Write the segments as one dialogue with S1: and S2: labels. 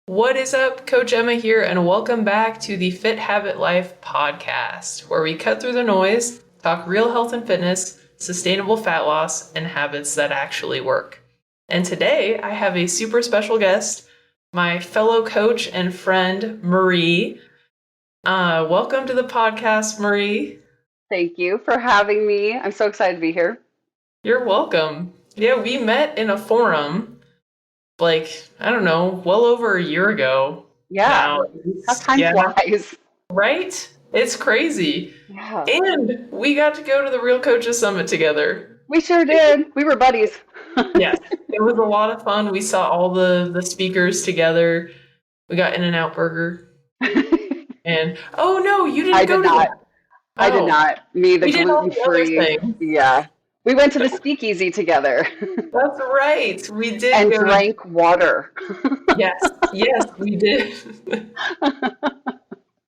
S1: What is up? Coach Emma here, and welcome back to the Fit Habit Life podcast, where we cut through the noise, talk real health and fitness, sustainable fat loss, and habits that actually work. And today I have a super special guest, my fellow coach and friend, Marie. Welcome to the podcast, Marie.
S2: Thank you for having me. I'm so excited to be here.
S1: You're welcome. Yeah, we met in a forum, I don't know, well over a year ago
S2: Yeah,
S1: now.
S2: how time
S1: Yeah,
S2: flies.
S1: right? It's crazy.
S2: Yeah,
S1: And we got to go to the Real Coaches Summit together.
S2: we sure did. We were buddies.
S1: Yes, it was a lot of fun. We saw all the speakers together. We got In-N-Out Burger. And oh no, you
S2: I
S1: didn't go
S2: did
S1: to
S2: not.
S1: that.
S2: I did
S1: Oh,
S2: not. Me, the
S1: we did all the other
S2: gluten-free.
S1: things.
S2: Yeah. We went to the speakeasy together
S1: That's right. We did
S2: and
S1: go to,
S2: drank water.
S1: yes, we did.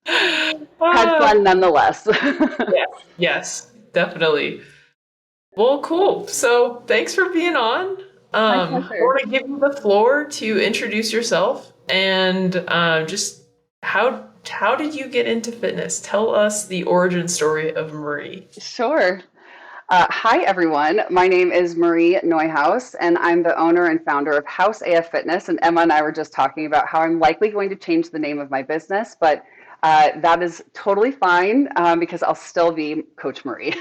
S2: Had
S1: Ah,
S2: fun nonetheless.
S1: yes, yes, definitely. Well, cool. So thanks for being on.
S2: My
S1: I
S2: pleasure.
S1: want to give you the floor to introduce yourself and just how did you get into fitness? Tell us the origin story of Marie.
S2: Sure. Hi, everyone. My name is Marie Neuhaus, and I'm the owner and founder of House AF Fitness. And Emma and I were just talking about how I'm likely going to change the name of my business, but that is totally fine because I'll still be Coach Marie.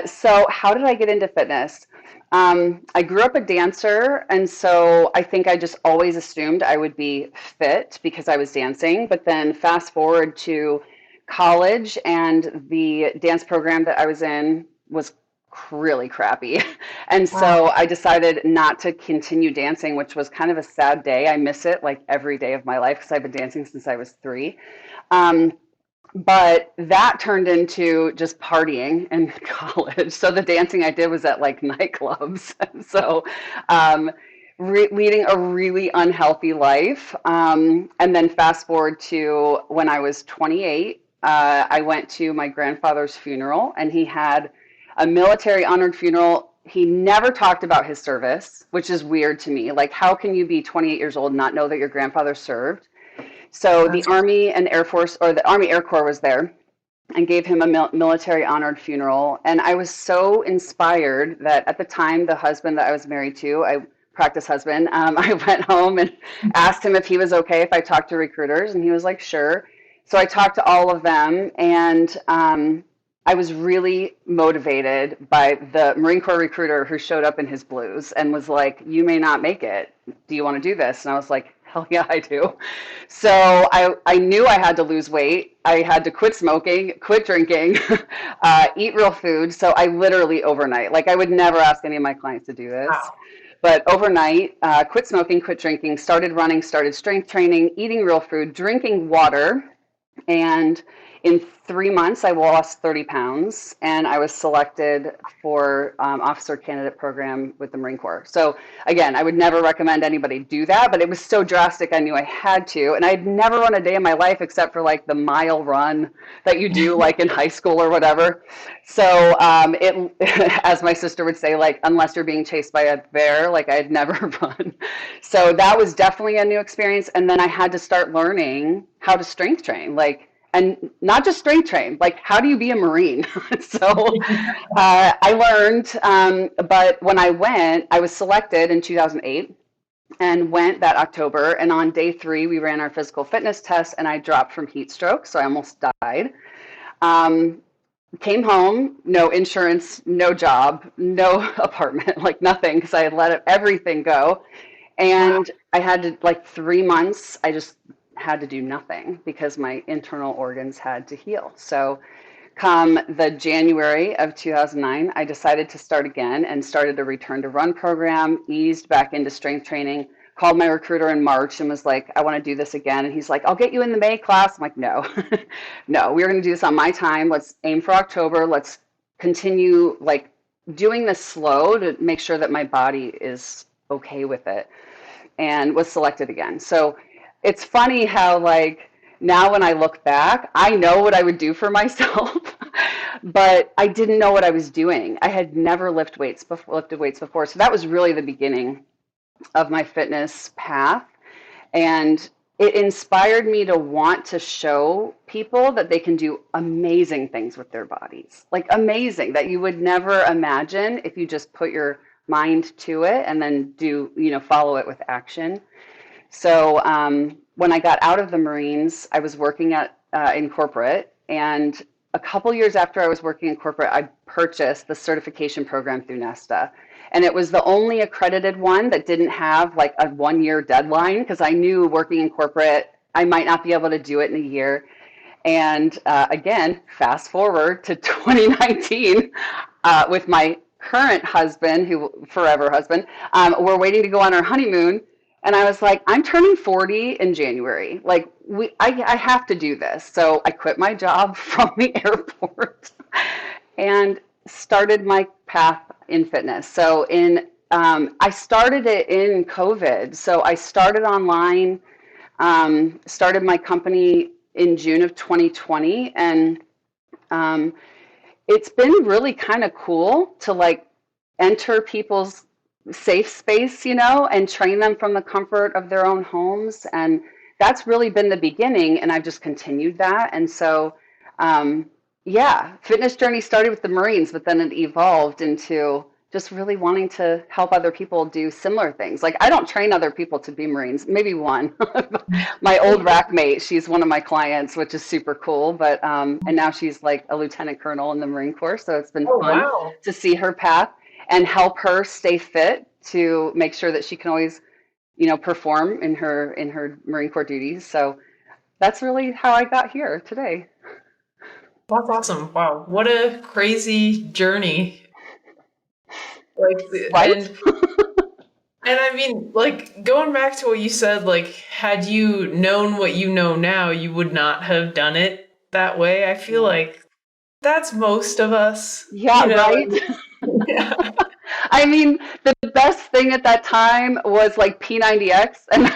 S2: So, how did I get into fitness? I grew up a dancer, and so I think I just always assumed I would be fit because I was dancing. But then, fast forward to college, and the dance program that I was in was really crappy. And so
S1: Wow.
S2: I decided not to continue dancing, which was kind of a sad day. I miss it like every day of my life because I've been dancing since I was 3. Um, but that turned into just partying in college. So the dancing I did was at like nightclubs. So um, leading a really unhealthy life. And then fast forward to when I was 28, I went to my grandfather's funeral, and he had a military honored funeral. He never talked about his service, which is weird to me. Like, how can you be 28 years old and not know that your grandfather served? So the
S1: That's
S2: Army and Air Force, or the Army Air Corps, was there and gave him a military honored funeral. And I was so inspired that at the time, the husband that I was married to, I practice husband, I went home and asked him if he was okay if I talked to recruiters, and he was like, sure. So I talked to all of them, and I was really motivated by the Marine Corps recruiter who showed up in his blues and was like, you may not make it. Do you want to do this? And I was like, hell yeah, I do. So I knew I had to lose weight. I had to quit smoking, quit drinking, eat real food. So I literally overnight, like I would never ask any of my clients to do this,
S1: wow.
S2: but overnight, quit smoking, quit drinking, started running, started strength training, eating real food, drinking water, and in 3 months, I lost 30 pounds, and I was selected for officer candidate program with the Marine Corps. So again, I would never recommend anybody do that, but it was so drastic, I knew I had to. And I'd never run a day in my life except for like the mile run that you do like in high school or whatever. So it, as my sister would say, like unless you're being chased by a bear, like I had never run. So that was definitely a new experience. And then I had to start learning how to strength train, like, and not just strength train, like how do you be a Marine? So I learned, but when I went, I was selected in 2008 and went that October. And on day 3, we ran our physical fitness test, and I dropped from heat stroke, so I almost died. Um, Came home, no insurance, no job, no apartment, like nothing, because I had let everything go.
S1: Wow.
S2: And I had to, like 3 months, I just had to do nothing because my internal organs had to heal. So, come the January of 2009, I decided to start again and started a return to run program, eased back into strength training, called my recruiter in March and was like, I want to do this again. And he's like, I'll get you in the May class. I'm like, no, no, we're going to do this on my time. Let's aim for October. Let's continue like doing this slow to make sure that my body is okay with it, and was selected again. So it's funny how like now when I look back, I know what I would do for myself, but I didn't know what I was doing. I had never lifted weights before, so that was really the beginning of my fitness path. And it inspired me to want to show people that they can do amazing things with their bodies, like amazing, that you would never imagine if you just put your mind to it and then do, follow it with action. So when I got out of the Marines, I was working in corporate, and a couple years after I was working in corporate, I purchased the certification program through Nesta. And it was the only accredited one that didn't have like a 1 year deadline, because I knew working in corporate, I might not be able to do it in a year. And again, fast forward to 2019 with my current husband, who forever husband, we're waiting to go on our honeymoon. And I was like, I'm turning 40 in January. Like I have to do this. So I quit my job from the airport and started my path in fitness. So I started it in COVID. So I started online, started my company in June of 2020, and it's been really kind of cool to like enter people's safe space, and train them from the comfort of their own homes. And that's really been the beginning, and I've just continued that. And so, yeah, fitness journey started with the Marines, but then it evolved into just really wanting to help other people do similar things. Like I don't train other people to be Marines, maybe one. My old rack mate, she's one of my clients, which is super cool. But and now she's like a lieutenant colonel in the Marine Corps, so it's been
S1: Oh,
S2: fun
S1: wow.
S2: to see her path and help her stay fit to make sure that she can always, perform in her Marine Corps duties. So that's really how I got here today.
S1: That's awesome. Wow. What a crazy journey. Like,
S2: Right?
S1: and I mean, like, going back to what you said, like, had you known what you know now, you would not have done it that way. I feel
S2: Yeah.
S1: like that's most of us,
S2: Yeah, right.
S1: Yeah.
S2: I mean, the best thing at that time was like P90X, and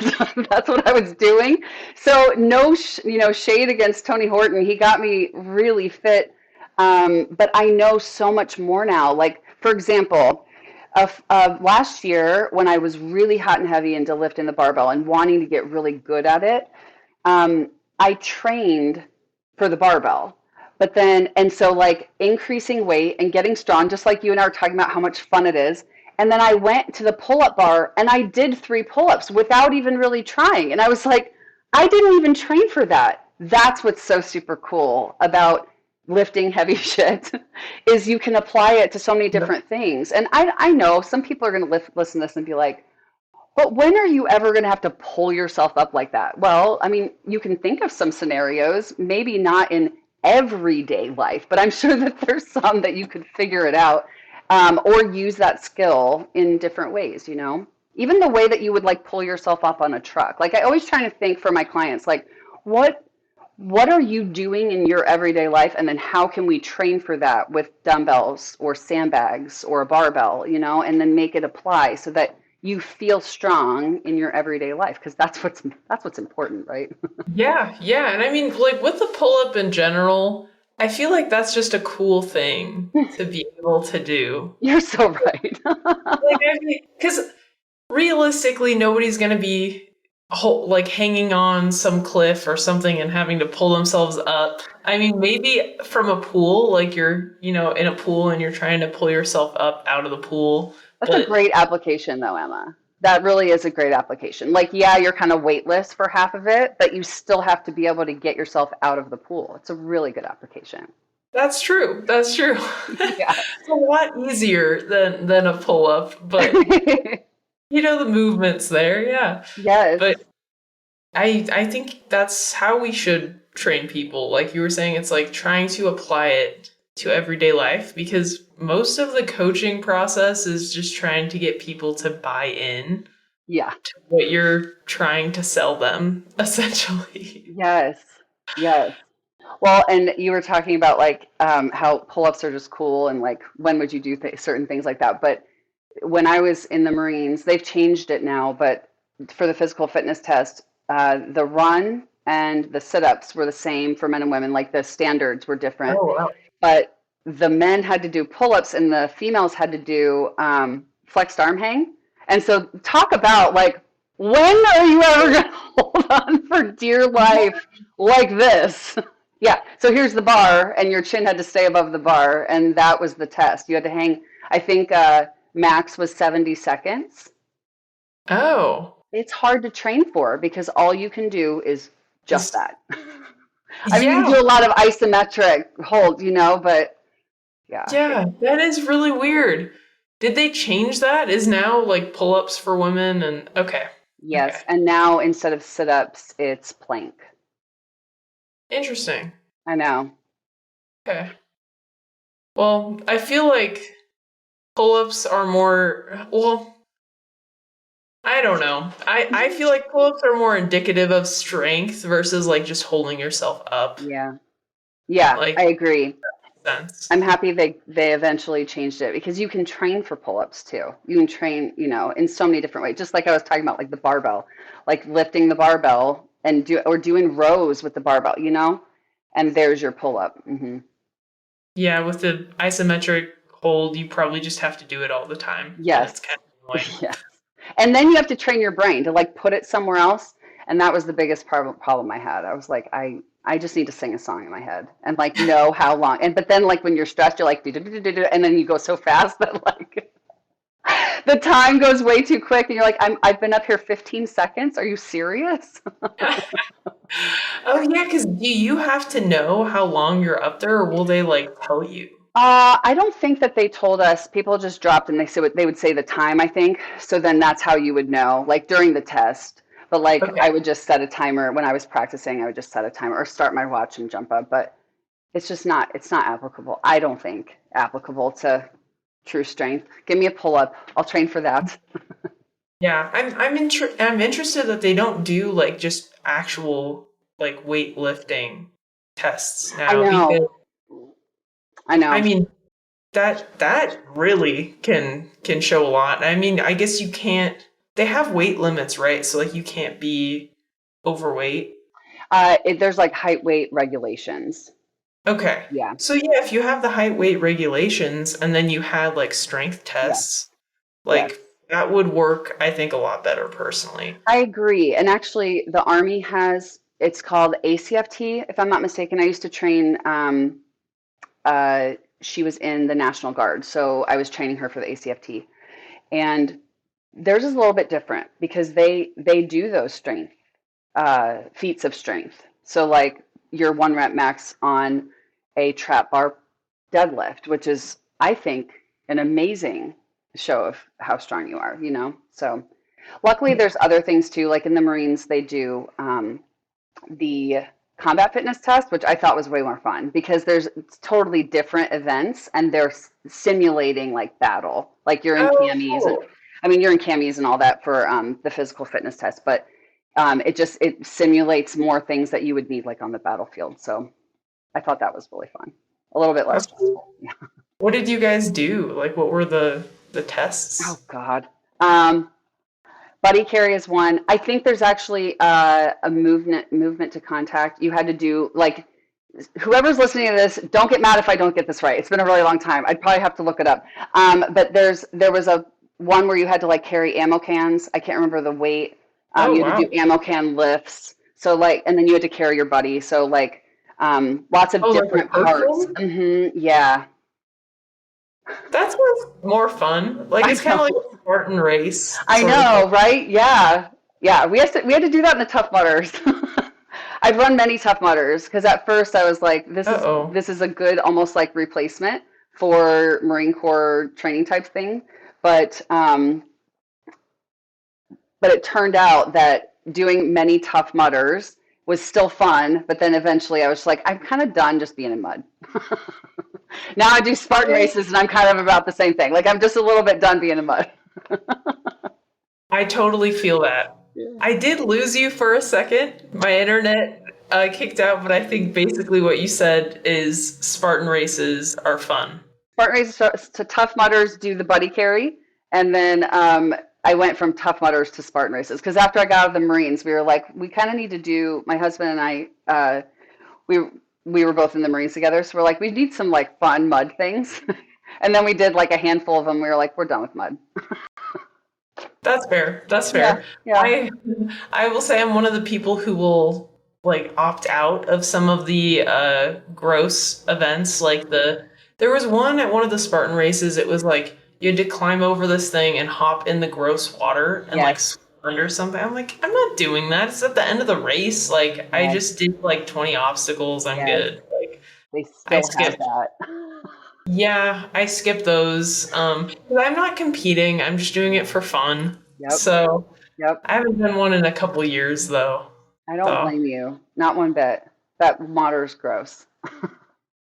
S2: that's what I was doing. So no, shade against Tony Horton. He got me really fit, but I know so much more now. Like for example, last year when I was really hot and heavy into lifting the barbell and wanting to get really good at it, um, I trained for the barbell. But then, and so like increasing weight and getting strong, just like you and I were talking about how much fun it is. And then I went to the pull up bar and I did 3 pull ups without even really trying. And I was like, I didn't even train for that. That's what's so super cool about lifting heavy shit is you can apply it to so many different things. And I know some people are going to listen to this and be like, but when are you ever going to have to pull yourself up like that? Well, I mean, you can think of some scenarios, maybe not in everyday life, but I'm sure that there's some that you could figure it out, or use that skill in different ways. Even the way that you would like pull yourself up on a truck. Like I always try to think for my clients, like what what are you doing in your everyday life, and then how can we train for that with dumbbells or sandbags or a barbell, and then make it apply so that you feel strong in your everyday life, because that's what's important, right?
S1: Yeah, yeah. And I mean, like with the pull up in general, I feel like that's just a cool thing to be able to do.
S2: You're so right.
S1: Like, I mean, because realistically, nobody's going to be like hanging on some cliff or something and having to pull themselves up. I mean, maybe from a pool, like you're, in a pool and you're trying to pull yourself up out of the pool.
S2: That's a
S1: But
S2: great application though, Emma. That really is a great application. Like, yeah, you're kind of weightless for half of it, but you still have to be able to get yourself out of the pool. It's a really good application.
S1: that's true. That's true.
S2: Yeah.
S1: It's a lot easier than a pull up, but the movement's there, yeah.
S2: Yes.
S1: But I think that's how we should train people. Like you were saying, it's like trying to apply it to everyday life, because most of the coaching process is just trying to get people to buy in
S2: Yeah.
S1: to what you're trying to sell them, essentially.
S2: Yes. Yes. Well, and you were talking about like how pull-ups are just cool, and like when would you do certain things like that. But when I was in the Marines, they've changed it now, but for the physical fitness test, the run and the sit-ups were the same for men and women. Like the standards were different,
S1: Oh, wow.
S2: but the men had to do pull-ups and the females had to do flexed arm hang. And so talk about like, when are you ever going to hold on for dear life like this. Yeah, so here's the bar, and your chin had to stay above the bar, and that was the test. You had to hang, I think max was 70 seconds.
S1: Oh,
S2: It's hard to train for because all you can do is just
S1: just
S2: that. I mean, you can
S1: yeah,
S2: do a lot of isometric hold, but yeah.
S1: yeah. That is really weird. Did they change that? Is now like pull-ups for women and okay, okay,
S2: Yes, and now instead of sit-ups, it's plank.
S1: interesting.
S2: I know.
S1: Okay. Well, I feel like pull-ups are more well. I don't know. I feel like pull-ups are more indicative of strength versus like just holding yourself up.
S2: Yeah. Yeah,
S1: Like
S2: I agree.
S1: sense.
S2: I'm happy they eventually changed it because you can train for pull-ups too. You can train, in so many different ways. Just like I was talking about, like the barbell, like lifting the barbell and doing rows with the barbell. And there's your pull-up.
S1: Yeah, with the isometric hold, you probably just have to do it all the time, and
S2: Yes.
S1: it's kind of annoying.
S2: Yes. And then you have to train your brain to like put it somewhere else. And that was the biggest problem I had. I was like, I just need to sing a song in my head and like know how long. But then like when you're stressed, you're like, "Do-do-do-do-do," and then you go so fast that like the time goes way too quick. And you're like, I've been up here 15 seconds. Are you serious?
S1: Oh yeah, because do you have to know how long you're up there, or will they like tell you?
S2: I don't think that they told us. People just dropped and they would say the time, I think. So then that's how you would know, like during the test. But like
S1: Okay.
S2: I would just set a timer when I was practicing. I would just set a timer or start my watch and jump up. But it's not applicable. I don't think applicable to true strength. Give me a pull up. I'll train for that.
S1: Yeah, I'm interested that they don't do like just actual like weightlifting tests
S2: I
S1: now because
S2: know. I
S1: I
S2: know.
S1: mean that really can show a lot. I mean, I guess you can't. They have weight limits, right? So like you can't be overweight.
S2: There's like height weight regulations.
S1: Okay.
S2: Yeah.
S1: So yeah, if you have the height weight regulations and then you had like strength
S2: Yes.
S1: tests,
S2: Yes.
S1: like that would work, I think, a lot better personally.
S2: I agree. And actually, the Army it's called ACFT, if I'm not mistaken. I used to train, she was in the National Guard. So I was training her for the ACFT. And theirs is a little bit different because they do those strength, feats of strength. So, like your 1 rep max on a trap bar deadlift, which is, I think, an amazing show of how strong you are. So, luckily, there's other things too. Like in the Marines, they do the combat fitness test, which I thought was way more fun because there's totally different events and they're simulating like battle. Like you're in
S1: Oh,
S2: camis, and
S1: cool.
S2: I mean you're in camis and all that for the physical fitness test, but it simulates more things that you would need like on the battlefield. So I thought that was really fun. A little bit less
S1: That's cool.
S2: stressful.
S1: What did you guys do? Like what were the tests?
S2: Oh God. Buddy carry is one. I think there's actually a movement to contact. You had to do like whoever's listening to this. Don't get mad if I don't get this right. It's been a really long time. I'd probably have to look it up. But there was a one where you had to like carry ammo cans. I can't remember the weight.
S1: Oh
S2: You had to
S1: wow.
S2: do ammo can lifts. So like, and then you had to carry your buddy. So like, lots of
S1: Oh, like a
S2: different parts.
S1: person?
S2: Yeah,
S1: That's more fun. Like
S2: I
S1: it's kind of like
S2: know.
S1: a Spartan race
S2: I
S1: sort of thing.
S2: know, right? Yeah. Yeah, we had to do that in the Tough Mudders. I've run many Tough Mudders because at first I was like, this is
S1: Uh-oh.
S2: this is a good almost like replacement for Marine Corps training type thing, but um, but it turned out that doing many Tough Mudders was still fun. But then eventually I was like, I'm kind of done just being in mud. Now I do Spartan
S1: I
S2: races and I'm kind of about the same thing. Like I'm just a little bit done being in mud.
S1: I totally feel that.
S2: Yeah.
S1: I did lose you for a second. My internet kicked out, but I think basically what you said is Spartan races are fun.
S2: Spartan races to Tough Mudders do the buddy carry, and then I went from Tough Mudders to Spartan races because after I got out of the Marines, we were like, we kind of need to do. My husband and I, we we were both in the Marines together, so we're like, we need some like fun mud things, and then we did like a handful of them. We were like, we're done with mud.
S1: That's fair. That's
S2: Yeah,
S1: fair.
S2: yeah.
S1: I I will say I'm one of the people who will like opt out of some of the gross events. Like there was one at one of the Spartan races. It was like you had to climb over this thing and hop in the gross water and like
S2: Yes,
S1: swim under something. I'm like, I'm not doing that. It's at the end of the race. Like I
S2: yes,
S1: just did like 20 obstacles. I'm
S2: yes.
S1: good. Like
S2: They
S1: I
S2: still have
S1: skipped.
S2: that.
S1: Yeah, I skip those. 'Cause I'm not competing. I'm just doing it for fun.
S2: Yep,
S1: So
S2: yep.
S1: I haven't done one in a couple years though.
S2: I don't
S1: So
S2: blame you. Not one bit. That water's gross.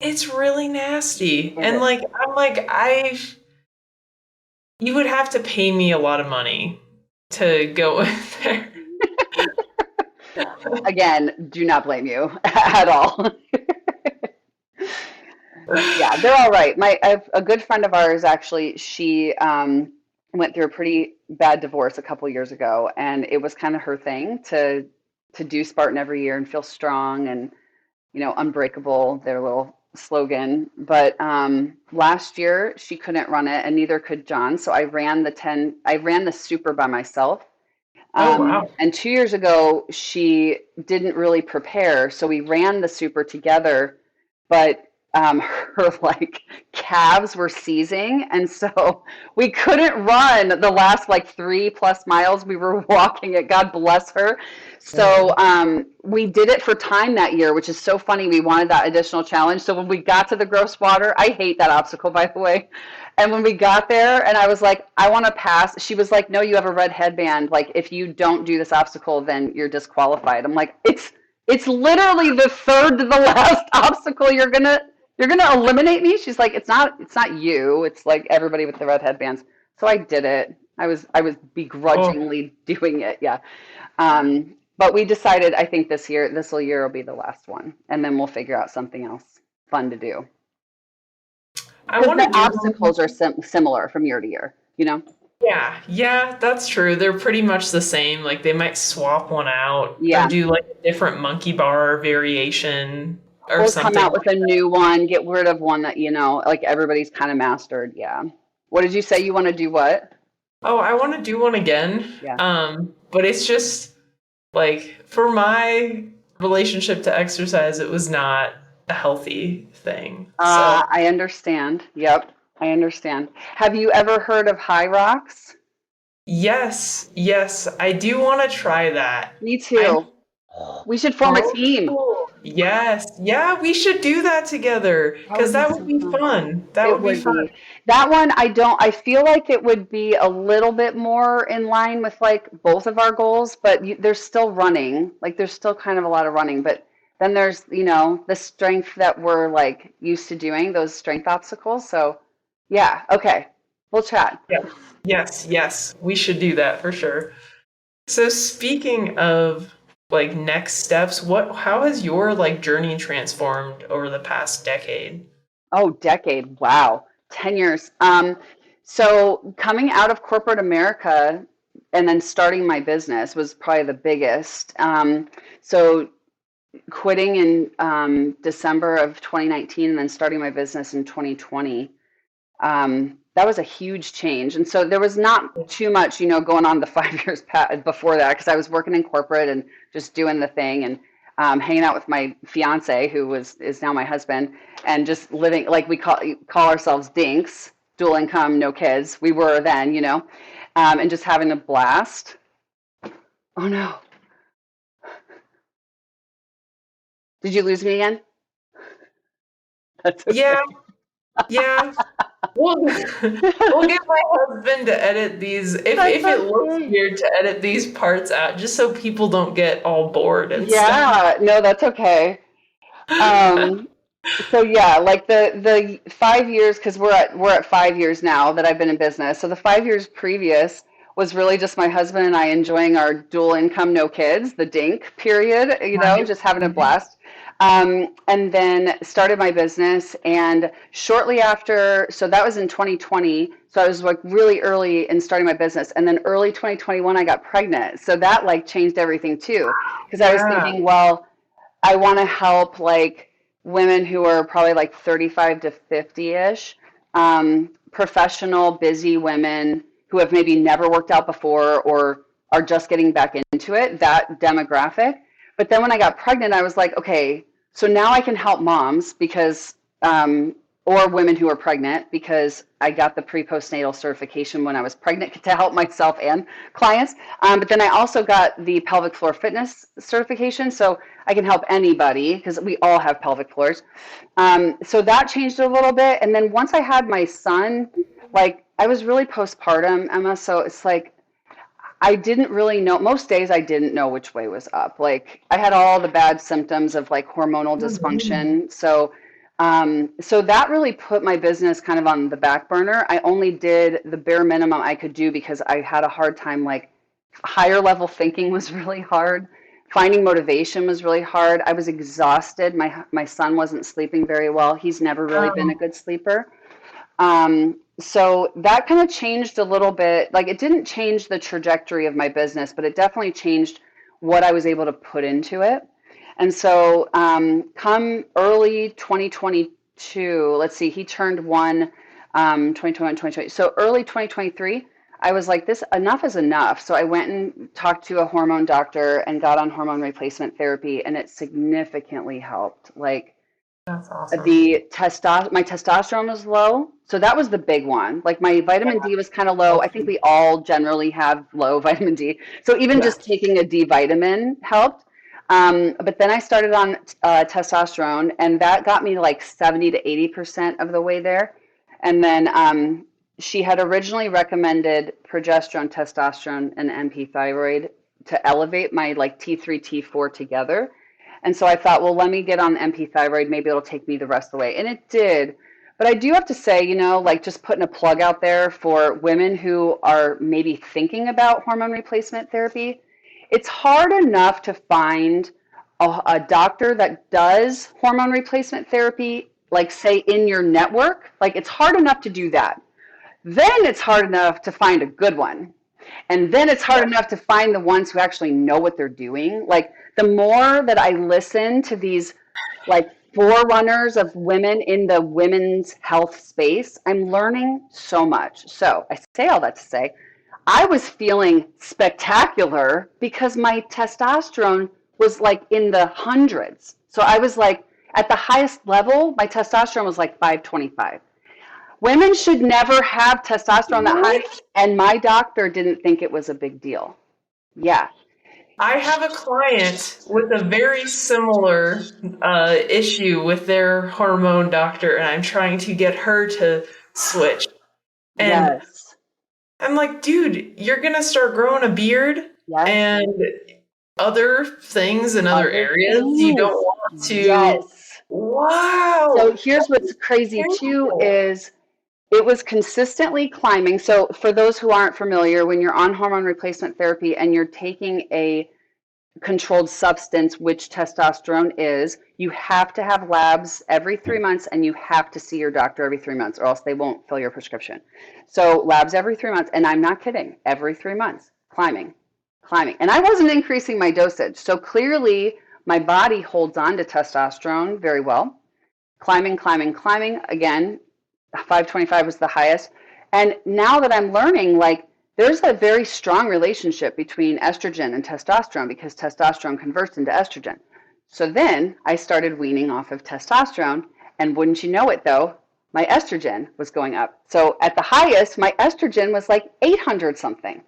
S1: it's really nasty.
S2: It
S1: And
S2: is.
S1: like I'm like I you would have to pay me a lot of money to go in there.
S2: Again, do not blame you at all. Yeah, they're all right. A good friend of ours actually, she went through a pretty bad divorce a couple years ago, and it was kind of her thing to do Spartan every year and feel strong and unbreakable, their little slogan. But last year she couldn't run it, and neither could John. So I ran the super by myself.
S1: Oh wow.
S2: And 2 years ago, she didn't really prepare, so we ran the super together, but her like calves were seizing, and so we couldn't run the last like 3+ miles we were walking it. God bless her. So
S1: Oh.
S2: we did it for time that year, which is so funny. We wanted that additional challenge. So when we got to the gross water, I hate that obstacle, by the way. And when we got there and I was like, I want to pass, she was like, no, you have a red headband. Like, if you don't do this obstacle, then you're disqualified. I'm like, it's literally the third to the last obstacle. You're gonna eliminate me? She's like, it's not you. It's like everybody with the red headbands. So I did it. I was
S1: Oh.
S2: begrudgingly doing it. Yeah. But we decided, I think this year will be the last one, and then we'll figure out something else fun to do.
S1: I
S2: Because
S1: want
S2: the
S1: to do one.
S2: obstacles are similar from year to year, you know?
S1: Yeah, yeah, that's true. They're pretty much the same. Like they might swap one out or
S2: Yeah.
S1: do like a different monkey bar variation or
S2: Or come
S1: something
S2: out with
S1: like
S2: a new one, get rid of one that, like everybody's kind of mastered. Yeah. What did you say you want to do? What?
S1: oh, I want to do one again.
S2: Yeah.
S1: But it's just like for my relationship to exercise, it was not a healthy thing. So,
S2: I understand. Yep. I understand. Have you ever heard of high rocks?
S1: yes, yes, I do want to try that.
S2: Me
S1: I
S2: too. We should form a
S1: oh,
S2: team.
S1: cool. Yes. Yeah, we should do that together
S2: That
S1: because
S2: would be
S1: that would
S2: so
S1: be
S2: fun.
S1: fun. That
S2: It
S1: would be
S2: would
S1: fun.
S2: be. That one, I feel like it would be a little bit more in line with like both of our goals, but there's still running. Like there's still kind of a lot of running, but then there's, the strength that we're like used to doing, those strength obstacles. So yeah, okay. We'll chat.
S1: Yeah. Yes, yes, we should do that for sure. So speaking of like next steps, how has your like journey transformed over the past decade?
S2: Oh, decade. Wow. 10 years. So coming out of corporate America and then starting my business was probably the biggest. So quitting in December of 2019 and then starting my business in 2020. That was a huge change. And so there was not too much, going on the 5 years before that because I was working in corporate and just doing the thing and hanging out with my fiance, who is now my husband, and just living like we call ourselves dinks, dual income, no kids. We were then, and just having a blast. Oh no! Did you lose me again? That's
S1: Yeah,
S2: okay.
S1: yeah. We'll we'll get my husband to edit these
S2: That's
S1: if it looks
S2: okay.
S1: weird to edit these parts out just so people don't get all bored and stuff.
S2: Yeah, no, that's okay. Um, so yeah, like the 5 years, because we're at 5 years now that I've been in business. So the 5 years previous was really just my husband and I enjoying our dual income, no kids, the DINK period,
S1: Right.
S2: just having a
S1: Mhm.
S2: blast. And then started my business, and shortly after, so that was in 2020. So I was like really early in starting my business, and then early 2021 I got pregnant. So that like changed everything too, because I was
S1: Yeah.
S2: thinking, well, I want to help like women who are probably like 35 to 50-ish, professional, busy women who have maybe never worked out before or are just getting back into it, that demographic. But then when I got pregnant, I was like, okay, so now I can help moms because, or women who are pregnant, because I got the pre-postnatal certification when I was pregnant to help myself and clients. But then I also got the pelvic floor fitness certification, so I can help anybody because we all have pelvic floors. So that changed a little bit. And then once I had my son, like I was really postpartum, Emma. So it's like I didn't really know. Most days I didn't know which way was up. Like I had all the bad symptoms of like hormonal dysfunction. So that really put my business kind of on the back burner. I only did the bare minimum I could do because I had a hard time. Like higher level thinking was really hard. Finding motivation was really hard. I was exhausted. My son wasn't sleeping very well. He's never really been a good sleeper. So that kind of changed a little bit. Like it didn't change the trajectory of my business, but it definitely changed what I was able to put into it. And so come early 2022, let's see, he turned one, 2021, 2020. So early 2023, I was like, this enough is enough. So I went and talked to a hormone doctor and got on hormone replacement therapy, and it significantly helped. Like
S1: That's awesome.
S2: my testosterone was low, so that was the big one. Like my vitamin D was kind of low. I think we all generally have low vitamin D, so even just taking a D vitamin helped. But then I started on testosterone, and that got me like 70 to 80% of the way there. And then she had originally recommended progesterone, testosterone, and MP thyroid to elevate my like T3, T4 together. And so I thought, well, let me get on MP thyroid. Maybe it'll take me the rest of the way. And it did. But I do have to say, like just putting a plug out there for women who are maybe thinking about hormone replacement therapy. It's hard enough to find a doctor that does hormone replacement therapy, like say in your network. Like it's hard enough to do that. Then it's hard enough to find a good one. And then it's hard enough to find the ones who actually know what they're doing. Like the more that I listen to these like forerunners of women in the women's health space, I'm learning so much. So I say all that to say, I was feeling spectacular because my testosterone was like in the hundreds. So I was like at the highest level, my testosterone was like 525. Women should never have testosterone that high, and my doctor didn't think it was a big deal. Yeah.
S1: I have a client with a very similar issue with their hormone doctor, and I'm trying to get her to switch. And
S2: Yes.
S1: I'm like, dude, you're going to start growing a beard
S2: Yes.
S1: and other things in other areas. You don't want to.
S2: Yes.
S1: Wow.
S2: So here's what's crazy too is it was consistently climbing. So for those who aren't familiar, when you're on hormone replacement therapy and you're taking a controlled substance, which testosterone is, you have to have labs every 3 months and you have to see your doctor every 3 months or else they won't fill your prescription. So labs every 3 months, and I'm not kidding, every 3 months, climbing. And I wasn't increasing my dosage. So clearly my body holds on to testosterone very well. Climbing. Again, 525 was the highest. And now that I'm learning, like, there's a very strong relationship between estrogen and testosterone because testosterone converts into estrogen. So then I started weaning off of testosterone, and wouldn't you know it though, my estrogen was going up. So at the highest, my estrogen was like 800 something.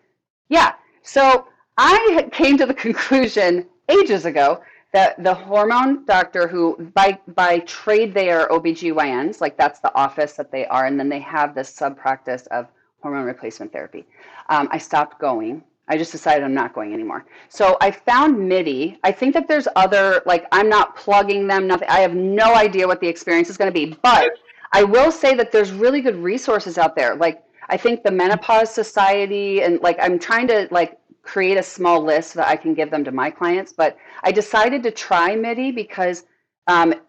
S2: Yeah. So I came to the conclusion ages ago that the hormone doctor who by trade they are OBGYNs, like that's the office that they are, and then they have this sub practice of hormone replacement therapy. I stopped going. I just decided I'm not going anymore. So I found MIDI. I think that there's other, like I'm not plugging them, nothing. I have no idea what the experience is going to be, but I will say that there's really good resources out there. Like I think the Menopause Society, and like I'm trying to like create a small list so that I can give them to my clients, but I decided to try MIDI because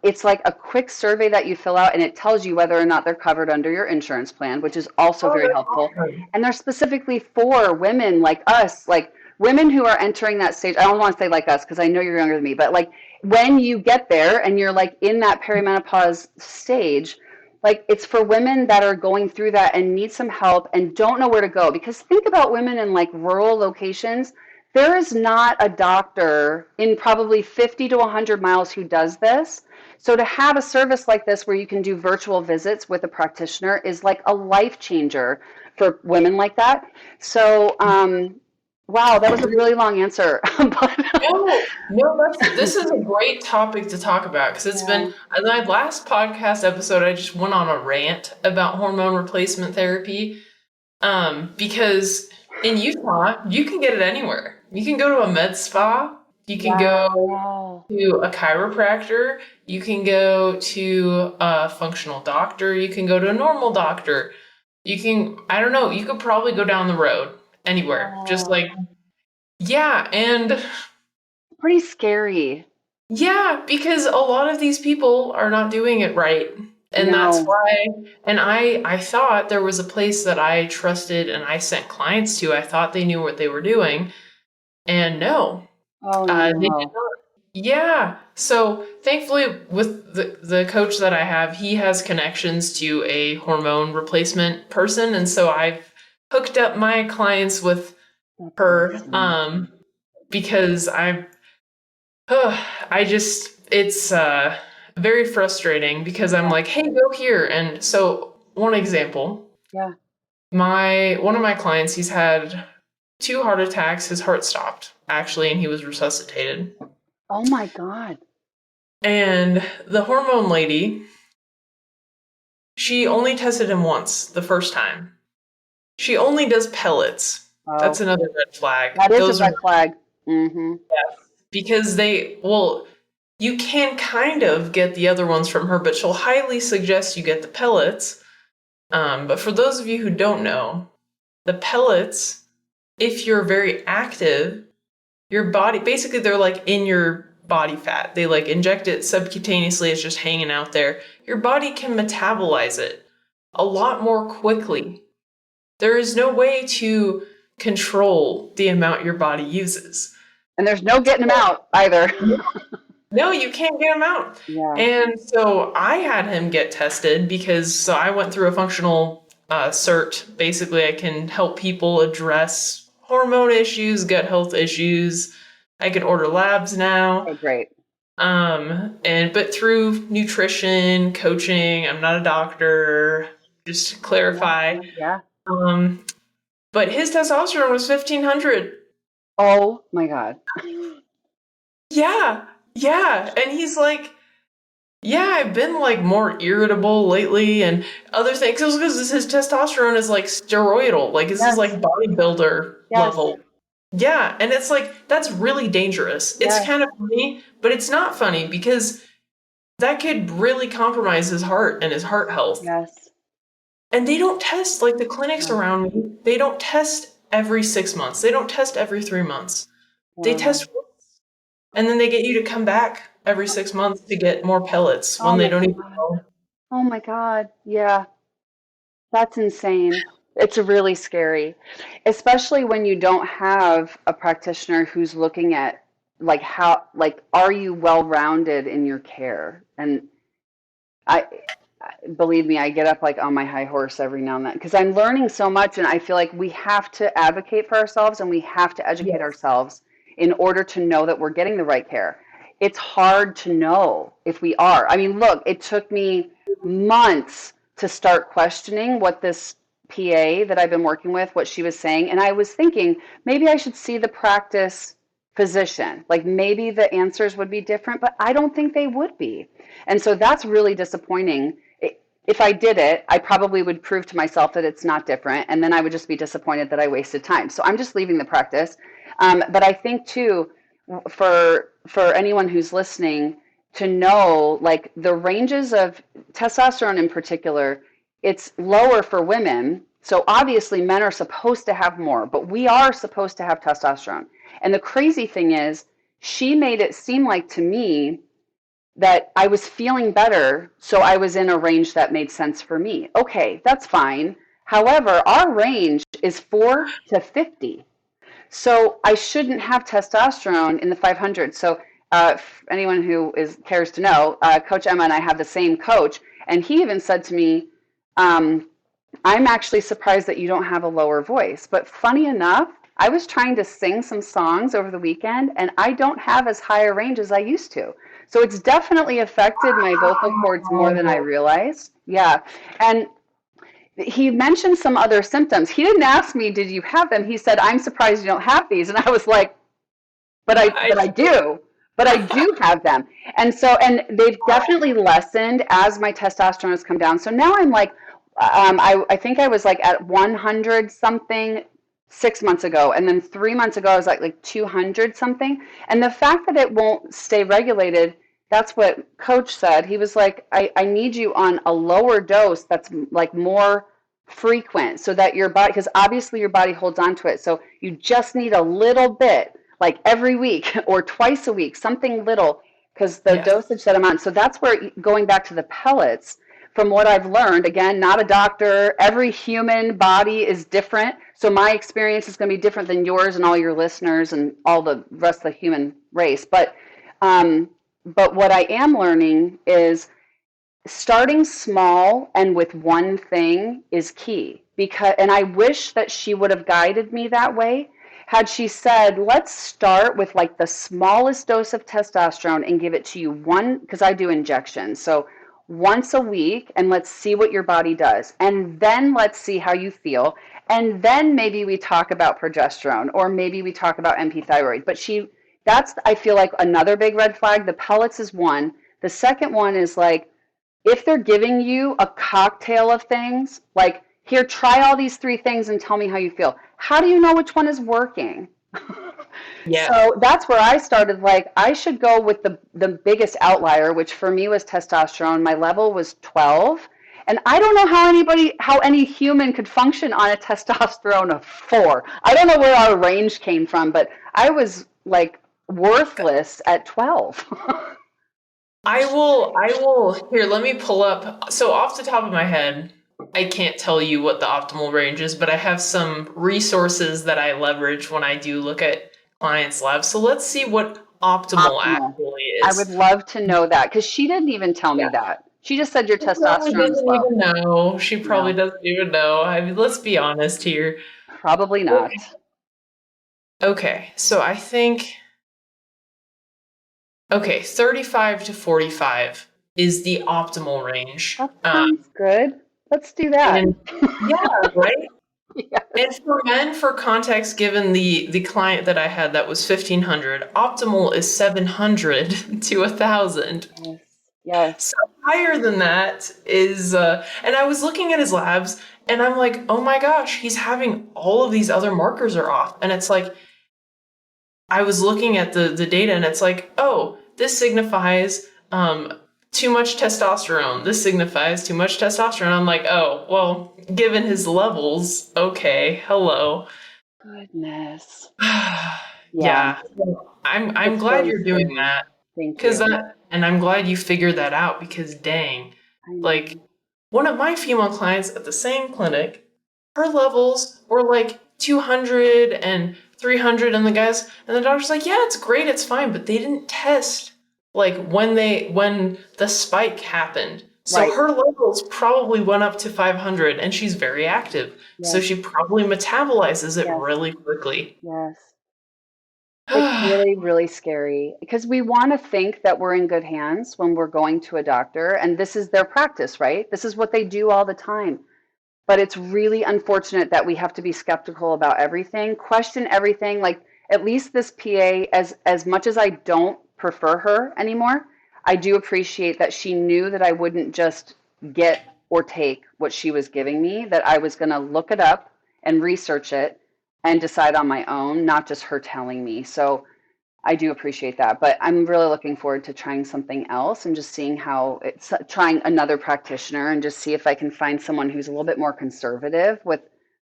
S2: it's like a quick survey that you fill out and it tells you whether or not they're covered under your insurance plan, which is also very helpful.
S1: Awesome.
S2: And they're specifically for women like us, like women who are entering that stage. I don't want to say like us because I know you're younger than me, but like when you get there and you're like in that perimenopause stage, Like it's for women that are going through that and need some help and don't know where to go. Because think about women in like rural locations. There is not a doctor in probably 50 to 100 miles who does this. So to have a service like this where you can do virtual visits with a practitioner is like a life changer for women like that. So, wow, that was a really long answer. But
S1: No, this is a great topic to talk about because it's
S2: yeah,
S1: been in my last podcast episode. I just went on a rant about hormone replacement therapy. Because in Utah, you can get it anywhere. You can go to a med spa. You can go
S2: wow.
S1: to a chiropractor. You can go to a functional doctor. You can go to a normal doctor. I don't know, you could probably go down the road anywhere. Just
S2: Wow.
S1: like, yeah. And
S2: Pretty scary.
S1: yeah, because a lot of these people are not doing it right. And that's
S2: No.
S1: why, and I thought there was a place that I trusted and I sent clients to. I thought they knew what they were doing. And no,
S2: Oh
S1: they did
S2: no.
S1: not. Yeah. So thankfully, with the coach that I have, he has connections to a hormone replacement person. And so I've hooked up my clients with
S2: That's
S1: her
S2: awesome.
S1: because I just, it's very frustrating because I'm
S2: Yeah.
S1: like, hey, go here. And so, one example,
S2: Yeah.
S1: one of my clients, he's had 2 heart attacks. His heart stopped, actually, and he was resuscitated.
S2: Oh my God.
S1: And the hormone lady, she only tested him once, the first time. She only does pellets. That's
S2: Oh,
S1: another red flag.
S2: that is a
S1: Those are
S2: red flag. Mm-hmm.
S1: because you can kind of get the other ones from her, but she'll highly suggest you get the pellets. But for those of you who don't know, the pellets, if you're very active, your body, basically they're like in your body fat. They like inject it subcutaneously, it's just hanging out there. Your body can metabolize it a lot more quickly. There is no way to control the amount your body uses.
S2: And there's no getting them out either.
S1: No, you can't get them out.
S2: Yeah.
S1: And so I had him get tested so I went through a functional cert. Basically, I can help people address hormone issues, gut health issues. I can order labs now.
S2: Oh, great.
S1: But through nutrition, coaching, I'm not a doctor, just to
S2: Yeah.
S1: clarify.
S2: Yeah.
S1: Um, but his testosterone was 1500.
S2: Oh my God.
S1: Yeah. Yeah. And he's like, yeah, I've been like more irritable lately and other things because his testosterone is like steroidal. Like this is like
S2: Yes.
S1: bodybuilder
S2: Yes.
S1: level. Yeah, and it's like that's really dangerous. It's
S2: Yes.
S1: kind of funny, but it's not funny because that could really compromise his heart and his heart health.
S2: Yes.
S1: And they don't test like the clinics
S2: Wow.
S1: around me. They don't test every 6 months. They don't test every 3 months. They
S2: Wow.
S1: test once, and then they get you to come back every 6 months to get more pellets
S2: Oh
S1: when they
S2: my
S1: don't even
S2: God.
S1: know.
S2: Oh my God. Yeah. That's insane. It's really scary, especially when you don't have a practitioner who's looking at like how, like, are you well-rounded in your care? And I, believe me, I get up like on my high horse every now and then because I'm learning so much and I feel like we have to advocate for ourselves and we have to educate
S1: Yes.
S2: ourselves in order to know that we're getting the right care. It's hard to know if we are. I mean, look, it took me months to start questioning what this PA that I've been working with, what she was saying. And I was thinking maybe I should see the practice physician. Like maybe the answers would be different, but I don't think they would be. And so that's really disappointing. If I did it, I probably would prove to myself that it's not different, and then I would just be disappointed that I wasted time. So I'm just leaving the practice. But I think too, for anyone who's listening, to know like the ranges of testosterone in particular, it's lower for women. So obviously, men are supposed to have more, but we are supposed to have testosterone. And the crazy thing is, she made it seem like to me that I was feeling better, so I was in a range that made sense for me. Okay, that's fine. However, our range is 4 to 50. So I shouldn't have testosterone in the 500. So anyone who cares to know, Coach Emma and I have the same coach, And he even said to me, I'm actually surprised that you don't have a lower voice. But funny enough, I was trying to sing some songs over the weekend and I don't have as high a range as I used to. So it's definitely affected my vocal cords more than I realized. Yeah. And he mentioned some other symptoms. He didn't ask me, did you have them? He said, I'm surprised you don't have these. And I was like, but I do. But I do have them. And so, and they've definitely lessened as my testosterone has come down. So now I'm like, I think I was like at 100 something 6 months ago. And then 3 months ago, I was like 200 something. And the fact that it won't stay regulated, that's what coach said. He was like, I need you on a lower dose that's like more frequent so that your body, because obviously your body holds on to it. So you just need a little bit, like every week or twice a week, something little, because the dosage that I'm on. So that's where, going back to the pellets, from what I've learned, again, not a doctor, every human body is different. So my experience is going to be different than yours and all your listeners and all the rest of the human race. But what I am learning is starting small and with one thing is key. Because, and I wish that she would have guided me that way. Had she said, let's start with like the smallest dose of testosterone and give it to you because I do injections. So once a week, and let's see what your body does. And then let's see how you feel. And then maybe we talk about progesterone, or maybe we talk about MP thyroid. But that's, I feel like, another big red flag. The pellets is one. The second one is like, if they're giving you a cocktail of things, like, here, try all these 3 things and tell me how you feel. How do you know which one is working?
S1: Yeah.
S2: So that's where I started. Like, I should go with the biggest outlier, which for me was testosterone. My level was 12. And I don't know how any human could function on a testosterone of 4. I don't know where our range came from, but I was like worthless at 12.
S1: I will, here, let me pull up. So off the top of my head, I can't tell you what the optimal range is, but I have some resources that I leverage when I do look at clients' labs. So let's see what optimal actually is.
S2: I would love to know that, because she didn't even tell me that. She just said your testosterone is low.
S1: Even know. She probably doesn't even know. I mean, let's be honest here.
S2: Probably not.
S1: Okay, so I think, 35 to 45 is the optimal range.
S2: That sounds good. Let's do that.
S1: Yeah, right?
S2: Yes.
S1: And for men, for context, given the client that I had that was 1,500, optimal is 700 to 1,000.
S2: Yes.
S1: So higher than that is, and I was looking at his labs, and I'm like, oh my gosh, he's having all of these other markers are off. And it's like, I was looking at the data, and it's like, oh, this signifies too much testosterone. This signifies too much testosterone. I'm like, oh, well, given his levels, okay, hello.
S2: Goodness.
S1: Yeah. I'm glad you're doing that.
S2: Thank you.
S1: And I'm glad you figured that out, because dang, like, one of my female clients at the same clinic, her levels were like 200 and 300, and the doctor's like, yeah, it's great, it's fine, but they didn't test like when the spike happened. So her levels probably went up to 500, and she's very active. Yes. So she probably metabolizes it really quickly.
S2: Yes. It's really, really scary, because we want to think that we're in good hands when we're going to a doctor, and this is their practice, right? This is what they do all the time. But it's really unfortunate that we have to be skeptical about everything, question everything. Like, at least this PA, as much as I don't prefer her anymore, I do appreciate that she knew that I wouldn't just get or take what she was giving me, that I was going to look it up and research it and decide on my own, not just her telling me. So I do appreciate that. But I'm really looking forward to trying something else and just seeing how it's trying another practitioner, and just see if I can find someone who's a little bit more conservative with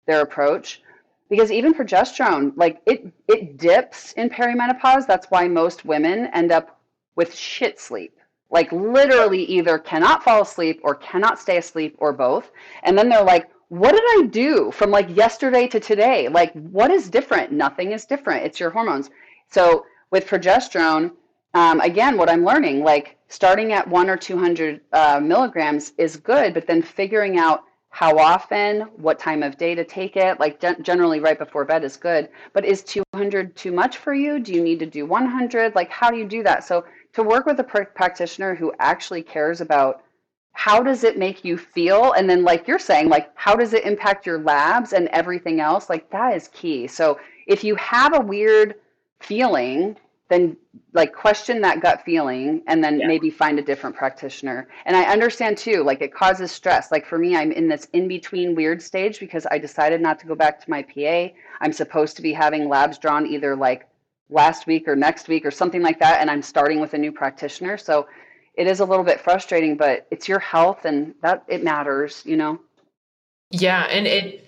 S2: their approach. Because even progesterone, like, it dips in perimenopause. That's why most women end up with shit sleep. Like, literally either cannot fall asleep or cannot stay asleep, or both. And then they're like, what did I do from like yesterday to today? Like, what is different? Nothing is different. It's your hormones. So with progesterone, again, what I'm learning, like, starting at 1 or 200 milligrams is good, but then figuring out how often, what time of day to take it, like generally right before bed is good. But is 200 too much for you? Do you need to do 100? Like, how do you do that? So to work with a practitioner who actually cares about how does it make you feel? And then, like you're saying, like, how does it impact your labs and everything else? Like, that is key. So if you have a weird feeling, then like question that gut feeling and then
S1: Yeah.
S2: maybe find a different practitioner. And I understand too, like it causes stress. Like for me, I'm in this in between weird stage because I decided not to go back to my PA. I'm supposed to be having labs drawn either like last week or next week or something like that. And I'm starting with a new practitioner. So it is a little bit frustrating, but it's your health and that it matters, you know?
S1: Yeah, and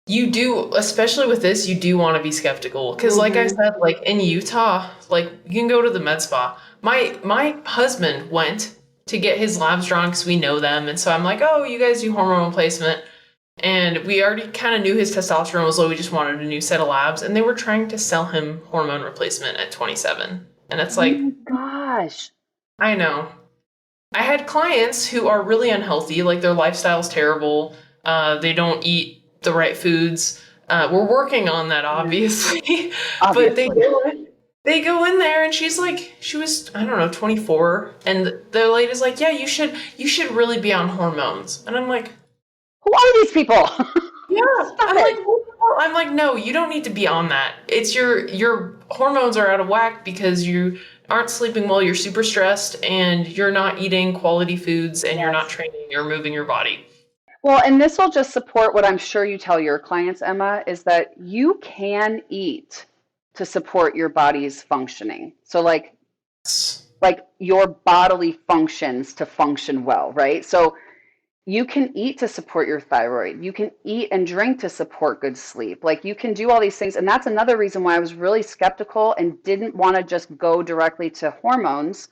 S1: you do, especially with this, you do want to be skeptical because, like I said, like in Utah, like you can go to the med spa. My husband went to get his labs drawn because we know them, and so I'm like, oh, you guys do hormone replacement, and we already kind of knew his testosterone was low. We just wanted a new set of labs, and they were trying to sell him hormone replacement at 27, and it's
S2: Oh
S1: like,
S2: my gosh.
S1: I know. I had clients who are really unhealthy, like their lifestyle's terrible. They don't eat the right foods. We're working on that, obviously, but
S2: Obviously.
S1: they go in there, and she's like, she was, I don't know, 24, and the lady's like, yeah, you should really be on hormones, and I'm like,
S2: Who are these people?
S1: yeah,
S2: Stop it.
S1: I'm like, no, you don't need to be on that. It's your hormones are out of whack because you aren't sleeping well, you're super stressed, and you're not eating quality foods, and you're not
S2: Yes.
S1: training or moving your body.
S2: Well, and this will just support what I'm sure you tell your clients, Emma, is that you can eat to support your body's functioning. So like your bodily functions to function well, right? So you can eat to support your thyroid. You can eat and drink to support good sleep. Like you can do all these things. And that's another reason why I was really skeptical and didn't want to just go directly to hormones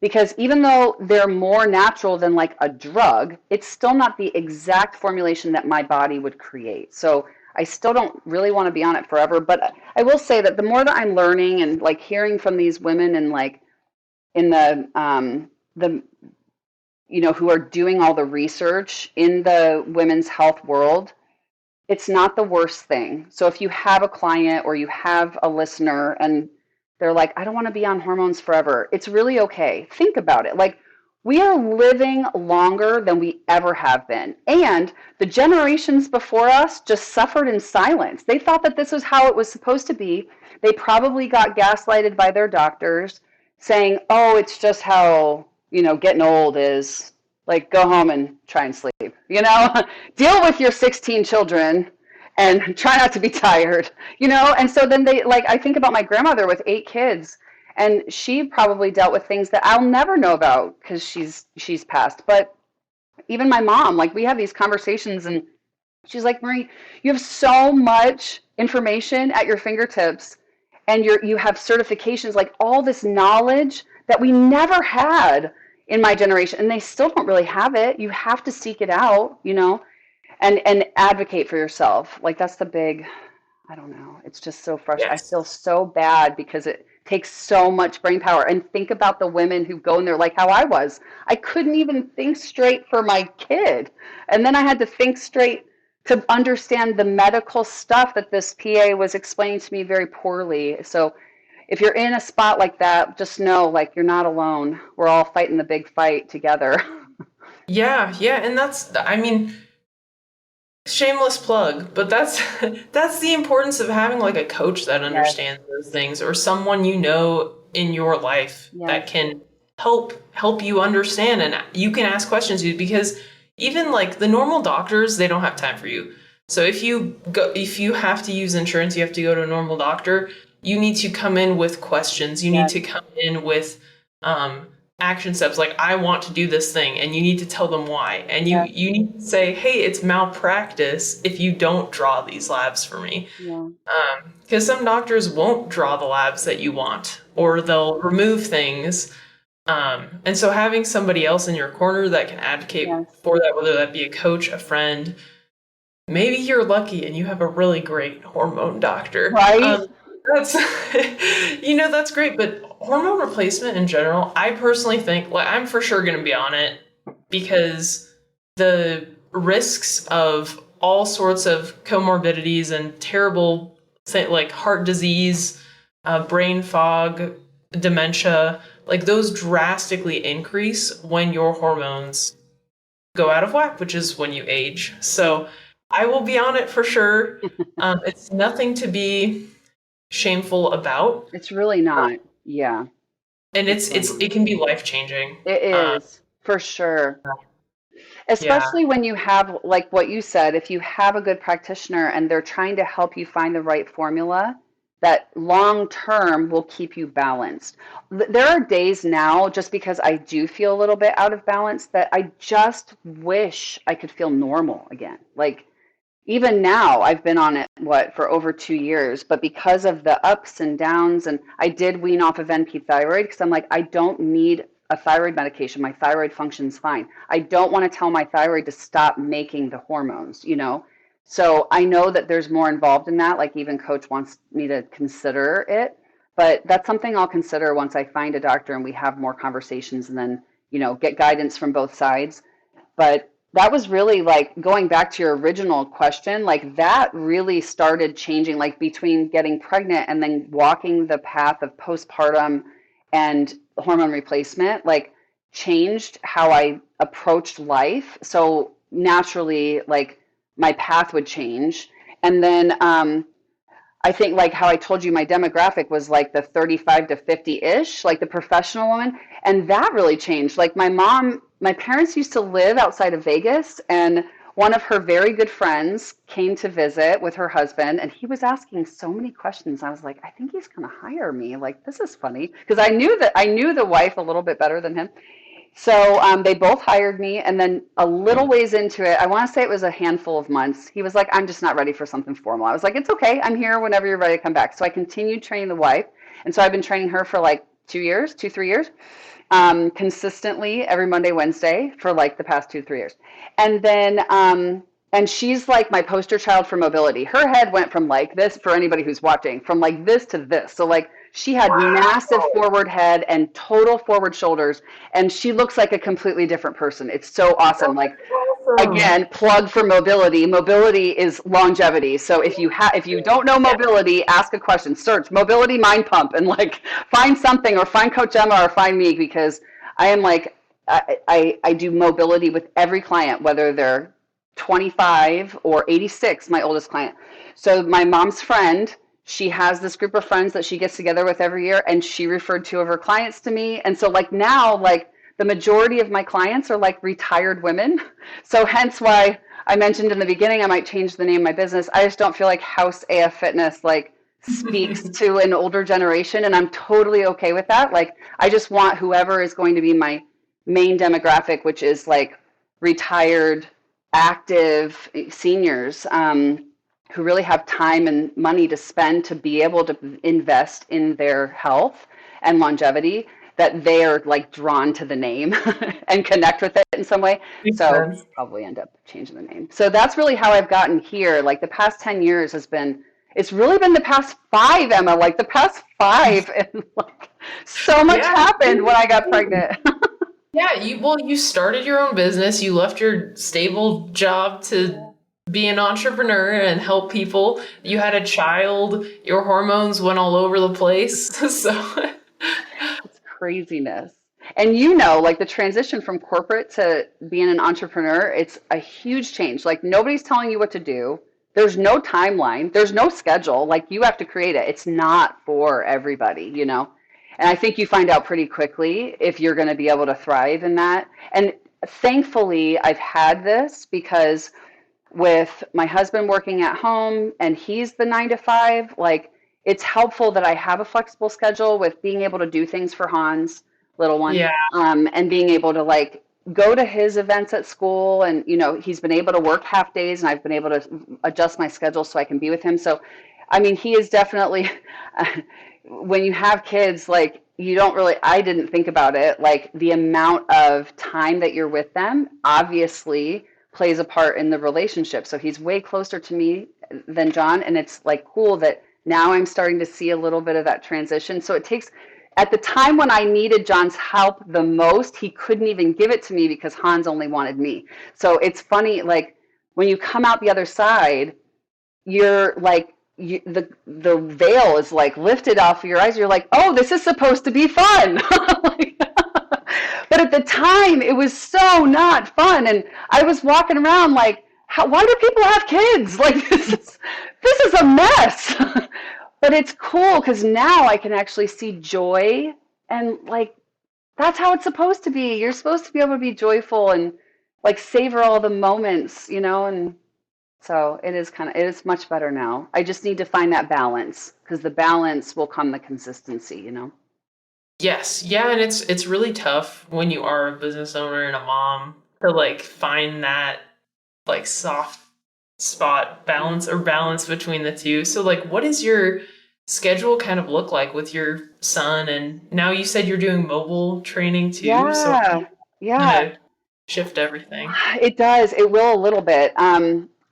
S2: because even though they're more natural than like a drug, it's still not the exact formulation that my body would create. So I still don't really want to be on it forever. But I will say that the more that I'm learning and like hearing from these women and like in the who are doing all the research in the women's health world, it's not the worst thing. So if you have a client or you have a listener and they're like, I don't want to be on hormones forever, it's really okay. Think about it. Like, we are living longer than we ever have been. And the generations before us just suffered in silence. They thought that this was how it was supposed to be. They probably got gaslighted by their doctors saying, oh, it's just how, getting old is. Like, go home and try and sleep, deal with your 16 children and try not to be tired, And so then I think about my grandmother with 8 kids, and she probably dealt with things that I'll never know about because she's passed. But even my mom, like we have these conversations, and she's like, Marie, you have so much information at your fingertips, and you have certifications, like all this knowledge that we never had in my generation, and they still don't really have it. You have to seek it out, and advocate for yourself. Like that's the big, I don't know. It's just so frustrating. I
S1: Yes.
S2: feel so bad because it takes so much brain power. And think about the women who go in there like how I was. I couldn't even think straight for my kid. And then I had to think straight to understand the medical stuff that this PA was explaining to me very poorly. So if you're in a spot like that, just know like you're not alone. We're all fighting the big fight together.
S1: Yeah, yeah, and that's, I mean, shameless plug, but that's that's the importance of having like a coach that
S2: Yes,
S1: understands those things or someone in your life
S2: yes,
S1: that can help you understand and you can ask questions because even like the normal doctors, they don't have time for you. So if you have to use insurance, you have to go to a normal doctor, you need to come in with questions. You need
S2: yes,
S1: to come in with um action steps like I want to do this thing and you need to tell them why and
S2: yes,
S1: you need to say hey it's malpractice if you don't draw these labs for me
S2: yeah,
S1: because some doctors won't draw the labs that you want or they'll remove things and so having somebody else in your corner that can advocate
S2: yes.
S1: for that, whether that be a coach, a friend, maybe you're lucky and you have a really great hormone doctor.
S2: Right?
S1: That's that's great, but hormone replacement in general, I personally think, like, I'm for sure going to be on it because the risks of all sorts of comorbidities and terrible like heart disease, brain fog, dementia, like those drastically increase when your hormones go out of whack, which is when you age. So I will be on it for sure. It's nothing to be shameful about,
S2: It's really not. Yeah,
S1: and
S2: it's really not.
S1: it can be life changing.
S2: It is for sure.
S1: Yeah,
S2: Especially when you have, like what you said, if you have a good practitioner and they're trying to help you find the right formula that long term will keep you balanced. There are days now, just because I do feel a little bit out of balance, that I just wish I could feel normal again. Like even now, I've been on it, what, for over 2 years, but because of the ups and downs, and I did wean off of NP thyroid because I'm like, I don't need a thyroid medication. My thyroid functions fine. I don't want to tell my thyroid to stop making the hormones, you know? So I know that there's more involved in that. Like even coach wants me to consider it, but that's something I'll consider once I find a doctor and we have more conversations and then, you know, get guidance from both sides. But that was really like going back to your original question, like that really started changing, like between getting pregnant and then walking the path of postpartum and hormone replacement, like changed how I approached life. So naturally, like my path would change. And then I think like how I told you my demographic was like the 35 to 50-ish, like the professional woman. And that really changed. Like my parents used to live outside of Vegas, and one of her very good friends came to visit with her husband, and he was asking so many questions. I was like, I think he's going to hire me. Like, this is funny. Because I knew the wife a little bit better than him. So they both hired me, and then a little ways into it, I want to say it was a handful of months, he was like, I'm just not ready for something formal. I was like, it's okay. I'm here whenever you're ready to come back. So I continued training the wife. And so I've been training her for like 2 years, 3 years, consistently every Monday, Wednesday for like the past 2, 3 years. And then, and she's like my poster child for mobility. Her head went from like this, for anybody who's watching, from like this to this. So like she had massive forward head and total forward shoulders, and she looks like a completely different person. It's so awesome. Like
S1: awesome.
S2: again, plug for mobility. Mobility is longevity. So if you don't know
S1: Yeah.
S2: mobility, ask a question. Search mobility mind pump and like find something, or find Coach Emma or find me, because I am like I do mobility with every client, whether they're 25 or 86, my oldest client. So my mom's friend, she has this group of friends that she gets together with every year, and she referred two of her clients to me. And so like now, like the majority of my clients are like retired women. So hence why I mentioned in the beginning I might change the name of my business. I just don't feel like House AF Fitness like speaks to an older generation, and I'm totally okay with that. Like I just want whoever is going to be my main demographic, which is like retired, active seniors, who really have time and money to spend to be able to invest in their health and longevity, that they are like drawn to the name and connect with it in some way.
S1: Makes
S2: So
S1: sense.
S2: probably end up changing the name. So that's really how I've gotten here. Like the past 10 years has been, it's really been the past five, Emma, like the past five. And like so much
S1: Yeah.
S2: happened when I got pregnant.
S1: Yeah, you started your own business, you left your stable job to be an entrepreneur and help people. You had a child, your hormones went all over the place. So
S2: It's craziness. And you know, like the transition from corporate to being an entrepreneur, it's a huge change. Like nobody's telling you what to do. There's no timeline. There's no schedule. Like you have to create it. It's not for everybody, you know? And I think you find out pretty quickly if you're going to be able to thrive in that. And thankfully, I've had this because with my husband working at home and he's the 9 to 5, like it's helpful that I have a flexible schedule with being able to do things for Hans, little one,
S1: yeah,
S2: and being able to like go to his events at school. And, you know, he's been able to work half days and I've been able to adjust my schedule so I can be with him. So, I mean, he is definitely, when you have kids, like you don't really, I didn't think about it, like the amount of time that you're with them, obviously plays a part in the relationship. So he's way closer to me than John. And it's like cool that now I'm starting to see a little bit of that transition. So it takes, at the time when I needed John's help the most, he couldn't even give it to me because Hans only wanted me. So it's funny, like when you come out the other side, you're like, the veil is like lifted off of your eyes. You're like, oh, this is supposed to be fun. Like, but at the time, it was so not fun, and I was walking around like, why do people have kids? Like this is a mess. But it's cool because now I can actually see joy, and like that's how it's supposed to be. You're supposed to be able to be joyful and like savor all the moments, and so it is much better now. I just need to find that balance because the balance will come the consistency.
S1: Yes. Yeah, and it's really tough when you are a business owner and a mom to like find that like soft spot balance between the two. So like what is your schedule kind of look like with your son? And now you said you're doing mobile training too, so
S2: Yeah, yeah,
S1: kind of shift everything.
S2: it does. It will a little bit.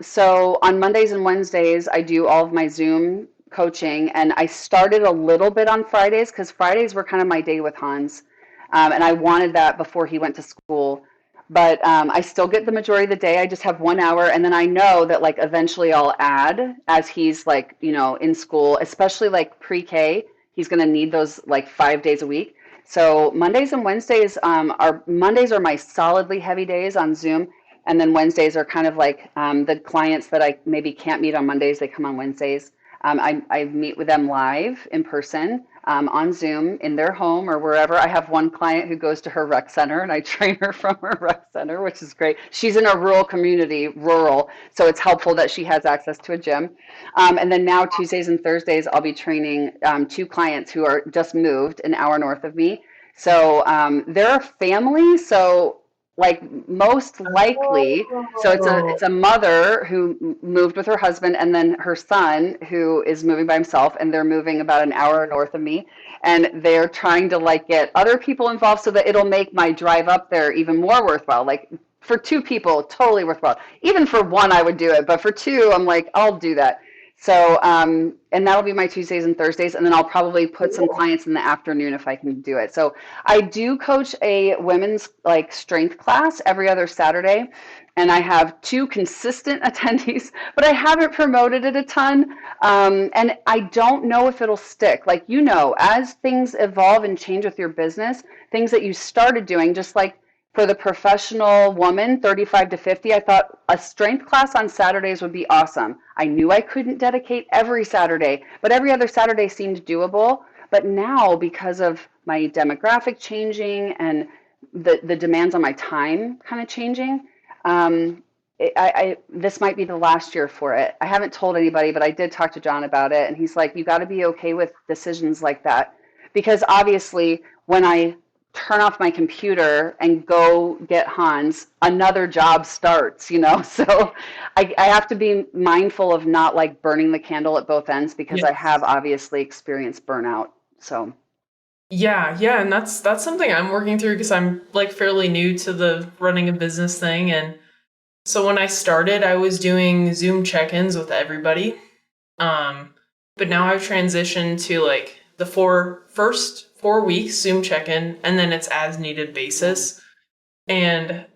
S2: So on Mondays and Wednesdays, I do all of my Zoom coaching, and I started a little bit on Fridays because Fridays were kind of my day with Hans, and I wanted that before he went to school. But I still get the majority of the day. I just have 1 hour, and then I know that like eventually I'll add as he's like in school, especially like pre-K. He's going to need those like 5 days a week. So Mondays and Wednesdays are Mondays are my solidly heavy days on Zoom, and then Wednesdays are kind of like the clients that I maybe can't meet on Mondays. They come on Wednesdays. I meet with them live in person on Zoom in their home or wherever. I have one client who goes to her rec center, and I train her from her rec center, which is great. She's in a rural community, so it's helpful that she has access to a gym. And then now Tuesdays and Thursdays, I'll be training two clients who are just moved an hour north of me. So they're a family. So like most likely, so
S1: Oh,
S2: it's a mother who moved with her husband, and then her son who is moving by himself, and they're moving about an hour north of me, and they're trying to like get other people involved so that it'll make my drive up there even more worthwhile. Like for two people, totally worthwhile. Even for one, I would do it, but for two, I'm like, I'll do that. So, and that'll be my Tuesdays and Thursdays, and then I'll probably put some
S1: cool.
S2: clients in the afternoon if I can do it. So I do coach a women's like strength class every other Saturday, and I have two consistent attendees, but I haven't promoted it a ton. And I don't know if it'll stick. Like, as things evolve and change with your business, things that you started doing, just like for the professional woman, 35 to 50, I thought a strength class on Saturdays would be awesome. I knew I couldn't dedicate every Saturday, but every other Saturday seemed doable. But now, because of my demographic changing and the demands on my time kind of changing, this might be the last year for it. I haven't told anybody, but I did talk to John about it, and he's like, you got to be okay with decisions like that. Because obviously, when I turn off my computer and go get Hans, another job starts. So I have to be mindful of not like burning the candle at both ends because I have
S1: Yes.
S2: obviously experienced burnout. So,
S1: Yeah, yeah, and that's something I'm working through because I'm like fairly new to the running a business thing. And so when I started, I was doing Zoom check-ins with everybody. Um, but now I've transitioned to like the first 4 weeks Zoom check-in, and then it's as needed
S2: yeah,
S1: basis. And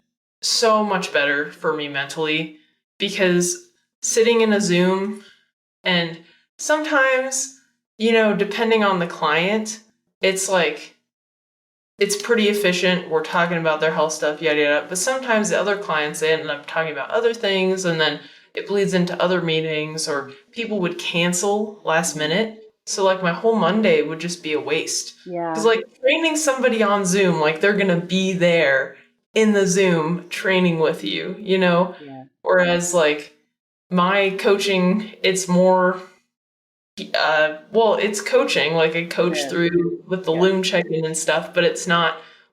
S1: so much better for me mentally because sitting in a Zoom and sometimes, depending on the client, it's like it's pretty efficient. We're talking about their health stuff, yada yada. But sometimes the other clients they end up talking about other things, and then it bleeds into other meetings, or people would cancel last minute. So like my whole Monday would just be a waste. Because
S2: yeah,
S1: like training somebody on Zoom, like they're gonna be there in the Zoom training with you.
S2: yeah,
S1: Whereas like my coaching, it's more well, it's coaching, like I
S2: it
S1: coach
S2: is.
S1: through with the
S2: Yeah,
S1: loom check-in and stuff, but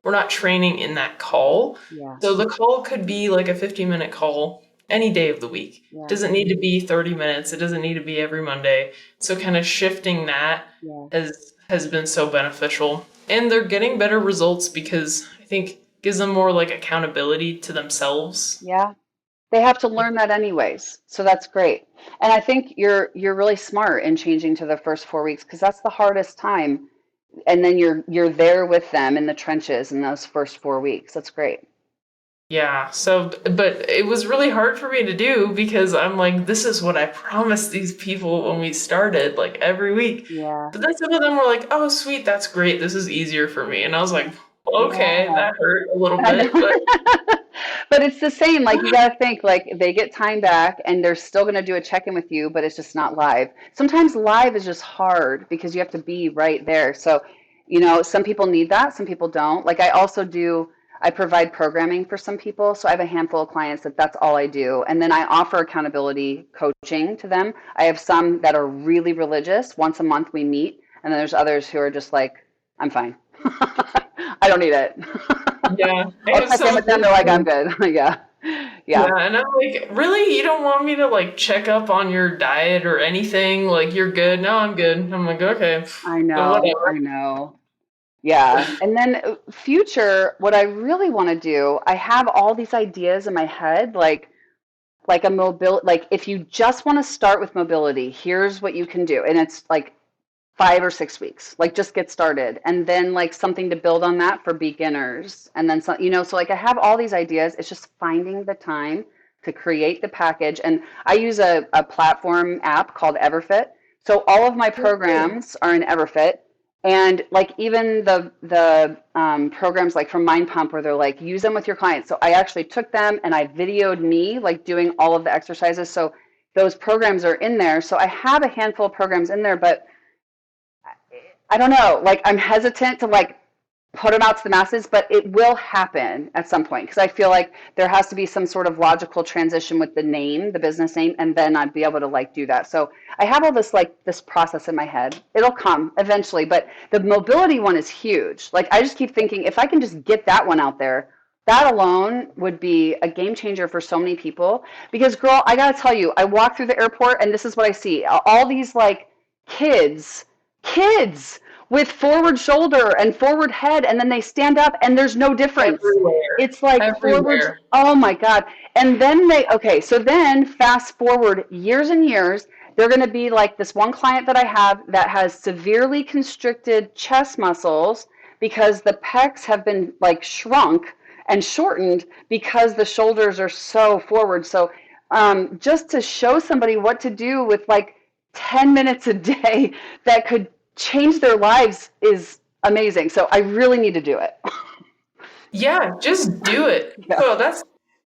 S1: we're not training in that call.
S2: yeah,
S1: So the call could be like a 15-minute call any day of the week. It
S2: yeah,
S1: doesn't need to be 30 minutes. It doesn't need to be every Monday. So kind of shifting that
S2: yeah,
S1: has been so beneficial. And they're getting better results because I think gives them more like accountability to themselves.
S2: yeah. They have to learn that anyways. So that's great. And I think you're really smart in changing to the first 4 weeks because that's the hardest time. and then you're there with them in the trenches in those first 4 weeks. That's great.
S1: Yeah. So, but it was really hard for me to do because I'm like, this is what I promised these people when we started, like every week.
S2: Yeah.
S1: But then some of them were like, oh, sweet, that's great. This is easier for me. And I was like, okay,
S2: Yeah.
S1: that hurt a little
S2: I know.
S1: bit, but
S2: But it's the same. Like you got to think like they get time back and they're still going to do a check-in with you, but it's just not live. Sometimes live is just hard because you have to be right there. So, some people need that, some people don't. Like I provide programming for some people. So I have a handful of clients that's all I do. And then I offer accountability coaching to them. I have some that are really religious. Once a month we meet. And then there's others who are just like, I'm fine. I don't need it.
S1: yeah, I
S2: I'll
S1: have
S2: check in
S1: some.
S2: with them. They're like, I'm good. Yeah. Yeah.
S1: Yeah, and I'm like, really? You don't want me to like check up on your diet or anything? Like, you're good? No, I'm good. I'm like, okay,
S2: I
S1: then
S2: know. I
S1: whatever.
S2: know. Yeah. And then future, what I really want to do, I have all these ideas in my head, like a mobility, like if you just want to start with mobility, here's what you can do. And it's like 5 or 6 weeks, like just get started. And then like something to build on that for beginners. And then some, so like I have all these ideas. It's just finding the time to create the package. And I use a platform app called Everfit. So all of my programs are in Everfit. And like even the programs like from Mind Pump where they're like, use them with your clients. So I actually took them and I videoed me like doing all of the exercises. So those programs are in there. So I have a handful of programs in there, but I don't know, like I'm hesitant to like put them out to the masses, but it will happen at some point because I feel like there has to be some sort of logical transition with the name, the business name, and then I'd be able to like do that. So I have all this like this process in my head. It'll come eventually, but the mobility one is huge. Like I just keep thinking if I can just get that one out there, that alone would be a game changer for so many people. Because girl, I gotta tell you, I walk through the airport and this is what I see. All these like kids kids with forward shoulder and forward head, and then they stand up and there's no difference.
S1: Everywhere.
S2: It's like forward,
S1: Everywhere.
S2: oh my God. And then okay, so then fast forward years and years, they're going to be like this one client that I have that has severely constricted chest muscles because the pecs have been like shrunk and shortened because the shoulders are so forward. So just to show somebody what to do with like 10 minutes a day that could change their lives is amazing. So I really need to do it.
S1: Yeah, just do it.
S2: Yeah.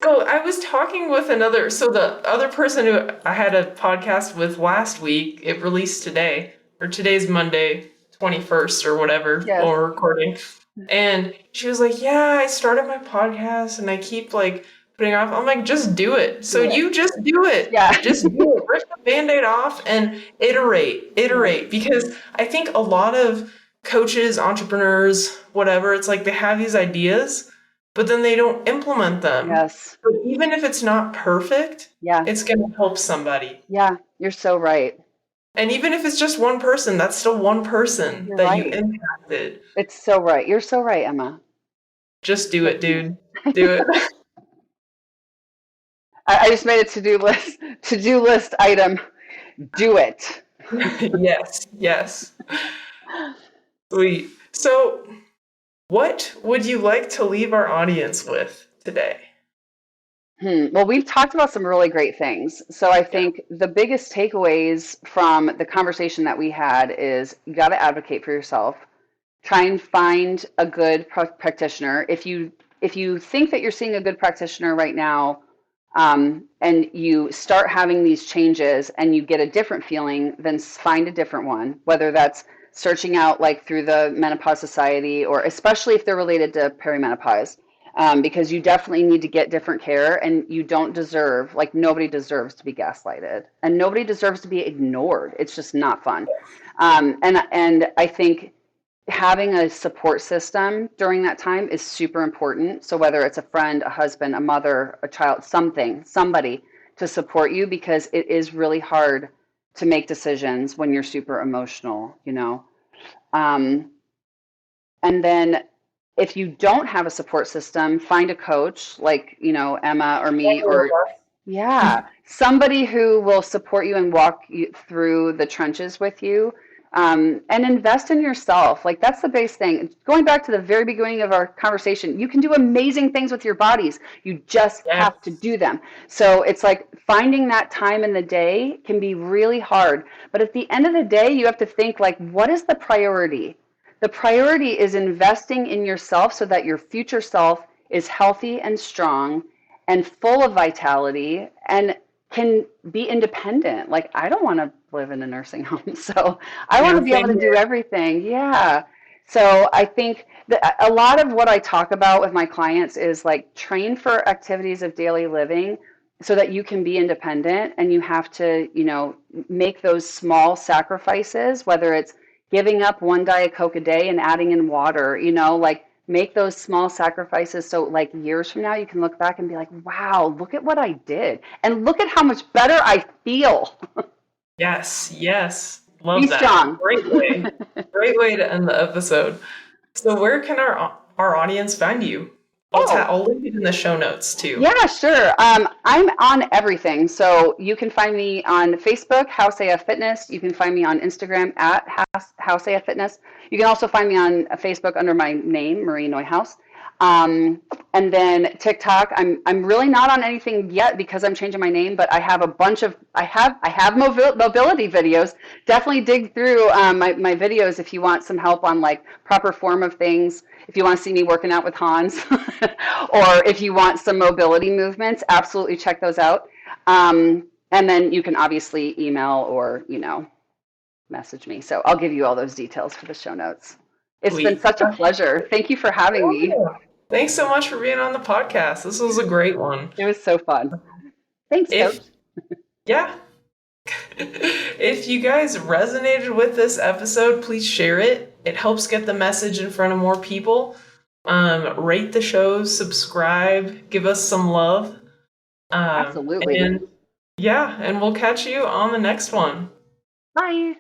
S1: So I was talking with so the other person who I had a podcast with last week, it released today, or today's Monday, 21st or whatever,
S2: Yes.
S1: while we're recording. And she was like, yeah, I started my podcast and I keep like putting off. I'm like, just do it. So
S2: Do it.
S1: you just do it.
S2: Yeah.
S1: Just do it. Rip the Band-Aid off and iterate. Because I think a lot of coaches, entrepreneurs, whatever, it's like they have these ideas, but then they don't implement them.
S2: Yes.
S1: But even if it's not perfect,
S2: Yeah.
S1: it's going to help somebody.
S2: Yeah. You're so right.
S1: And even if it's just one person, that's still one person
S2: You're
S1: that you
S2: right.
S1: impacted.
S2: It's so right. You're so right, Emma.
S1: Just do it, dude. Do it.
S2: I just made a to-do list item. Do it.
S1: Yes. Sweet. So, what would you like to leave our audience with today?
S2: Well, we've talked about some really great things. So I think the biggest takeaways from the conversation that we had is you got to advocate for yourself. Try and find a good practitioner. If you think that you're seeing a good practitioner right now, and you start having these changes and you get a different feeling, then find a different one, whether that's searching out like through the Menopause Society or especially if they're related to perimenopause, because you definitely need to get different care and you don't deserve, like nobody deserves to be gaslighted and nobody deserves to be ignored. It's just not fun. And I think having a support system during that time is super important. So whether it's a friend, a husband, a mother, a child, somebody to support you, because it is really hard to make decisions when you're super emotional, And then if you don't have a support system, find a coach like, Emma or me or somebody who will support you and walk you through the trenches with you. And invest in yourself. Like that's the base thing. Going back to the very beginning of our conversation, you can do amazing things with your bodies. You just have to
S1: Yes.
S2: do them. So it's like finding that time in the day can be really hard. But at the end of the day, you have to think like, what is the priority? The priority is investing in yourself so that your future self is healthy and strong and full of vitality and can be independent. Like, I don't want to live in a nursing home. So I want
S1: Yeah,
S2: to be able
S1: same
S2: to do
S1: here.
S2: everything. Yeah. So I think that a lot of what I talk about with my clients is like train for activities of daily living so that you can be independent and you have to, make those small sacrifices, whether it's giving up one Diet Coke a day and adding in water, like make those small sacrifices so like years from now you can look back and be like, wow, look at what I did. And look at how much better I feel.
S1: Yes, yes.
S2: Be
S1: Love that.
S2: strong.
S1: Great way. Great way to end the episode. So where can our audience find you?
S2: Oh,
S1: I'll link it in the show notes too.
S2: yeah, sure. I'm on everything. So you can find me on Facebook, House AF Fitness. You can find me on Instagram at House AF Fitness. You can also find me on Facebook under my name, Marie Neuhaus. And then TikTok. I'm really not on anything yet because I'm changing my name, but I have a bunch of I have mobility videos. Definitely dig through my videos if you want some help on like proper form of things. If you want to see me working out with Hans, or if you want some mobility movements, absolutely check those out. And then you can obviously email or, message me. So I'll give you all those details for the show notes. It's been
S1: Sweet.
S2: such a pleasure. Thank you for having me.
S1: Yeah. Thanks so much for being on the podcast. This was a great one.
S2: It was so fun. Thanks,
S1: If
S2: Coach.
S1: yeah, if you guys resonated with this episode, please share it. It helps get the message in front of more people. Rate the show, subscribe, give us some love.
S2: Absolutely.
S1: And yeah, and we'll catch you on the next one.
S2: Bye.